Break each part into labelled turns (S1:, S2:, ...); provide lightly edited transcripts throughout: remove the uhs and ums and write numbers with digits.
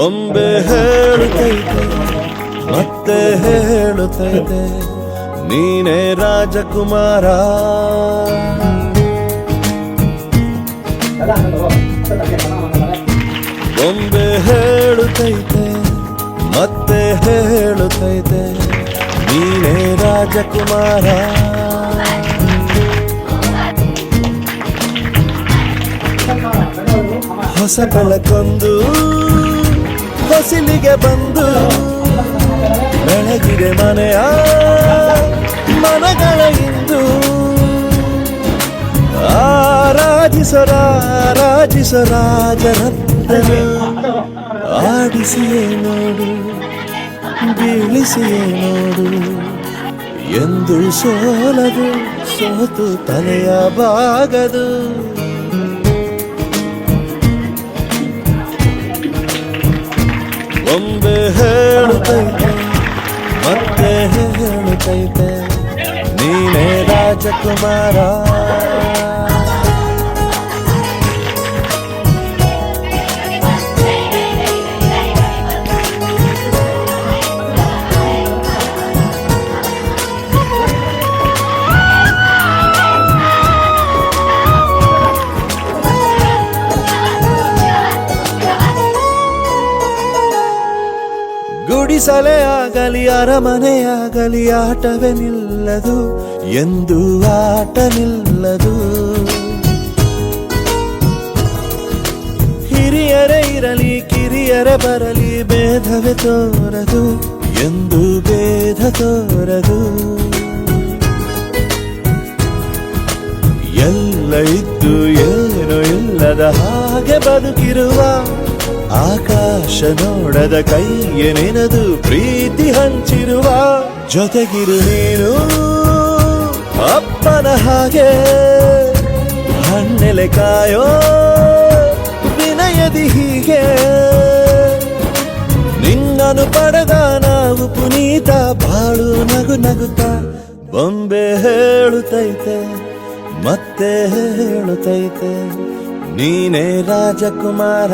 S1: ಬೊಂಬೆ ಹೇಳುತ್ತೈತೆ ಮತ್ತೆ ಹೇಳುತ್ತೈತೆ ನೀನೇ ರಾಜಕುಮಾರ. ಬೊಂಬೆ ಹೇಳುತ್ತೈತೆ ಮತ್ತೆ ಹೇಳುತ್ತೈತೆ ನೀನೇ ರಾಜಕುಮಾರ. ಹೊಸ ಬೆಳಕೊಂದು ಹೊಸಿಲಿಗೆ ಬಂದು ಬೆಳಗಿದೆ ಮನೆಯ ಮನಗಳ ಇಂದು. ಆರಾಜಿಸೋ ರಾಜರತ್ನನು ಆಡಿಸಿಯೇ ನೋಡು ಬೀಳಿಸಿಯೇ ನೋಡು ಎಂದು ಸೋಲದು ಸೋತು ತಲೆಯ ಬಾಗದು. ಬೊಂಬೆ ಹೇಳುತ್ತೈತೆ ಮತ್ತೆ ಹೇಳುತ್ತೈತೆ ನೀನೇ ರಾಜಕುಮಾರ. ಗುಡಿಸಲೇ ಆಗಲಿ ಅರಮನೆಯಾಗಲಿ ಆಟವೇ ನಿಲ್ಲದು ಎಂದು ಆಟ ನಿಲ್ಲದು. ಹಿರಿಯರೇ ಇರಲಿ ಕಿರಿಯರೇ ಬರಲಿ ಭೇದವೇ ತೋರದು ಎಂದು ಭೇದ ತೋರದು. ಎಲ್ಲ ಇದ್ದು ಏನೋ ಇಲ್ಲದ ಹಾಗೆ ಬದುಕಿರುವ ಆಕಾಶ ನೋಡದ ಕೈಯೇ ನೆನೆದು ಪ್ರೀತಿ ಹಂಚಿರುವ. ಜೊತೆಗಿರು ನೀನು ಅಪ್ಪನ ಹಾಗೆ ಹಣ್ಣೆಲೆ ಕಾಯೋ ವಿನಯದಿ ಹೀಗೆ. ನಿನ್ನನು ಪಡೆದ ನಾವು ಪುನೀತ ಬಾಳು ನಗು ನಗುತ್ತ. ಬೊಂಬೆ ಹೇಳುತ್ತೈತೆ ಮತ್ತೆ ಹೇಳುತ್ತೈತೆ ನೀನೇ ರಾಜಕುಮಾರ.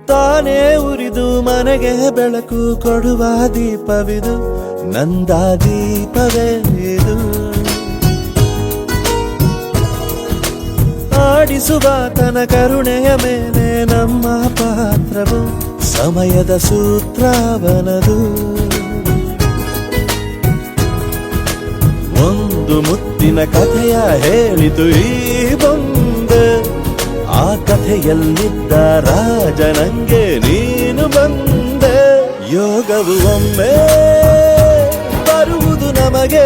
S1: ತಾನೇ ಉರಿದು ಮನೆಗೆ ಬೆಳಕು ಕೊಡುವ ದೀಪವಿದು ನಂದ ದೀಪವೇ ಇದು. ಆಡಿಸುವ ತನ ಕರುಣೆಯ ಮೇಲೆ ನಮ್ಮ ಪಾತ್ರವು ಸಮಯದ ಸೂತ್ರವನದು. ಒಂದು ಮುತ್ತಿನ ಕಥೆಯ ಹೇಳಿತು ಈ ಬೊಂಬೆ. ಆ ಕಥೆಯಲ್ಲಿದ್ದ ರಾಜ ನಂಗೆ ನೀನು ಬಂದೆ. ಯೋಗವು ಒಮ್ಮೆ ಬರುವುದು ನಮಗೆ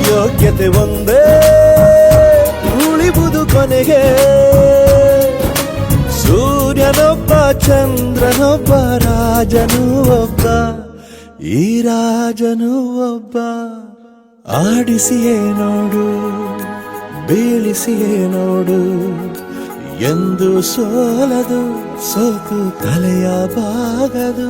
S1: ಯೋಗ್ಯತೆ ಒಂದೇ ಉಳಿವುದು ಕೊನೆಗೆ. ಸೂರ್ಯನೊಬ್ಬ ಚಂದ್ರನೊಬ್ಬ ರಾಜನು ಒಬ್ಬ ಈ ರಾಜನು ಒಬ್ಬ. ಆಡಿಸಿಯೇ ನೋಡು ಬೀಳಿಸಿಯೇ ನೋಡು ಎಂದು ಸೋಲದು ಸೋತು ತಲೆಯ ಬಾಗದು.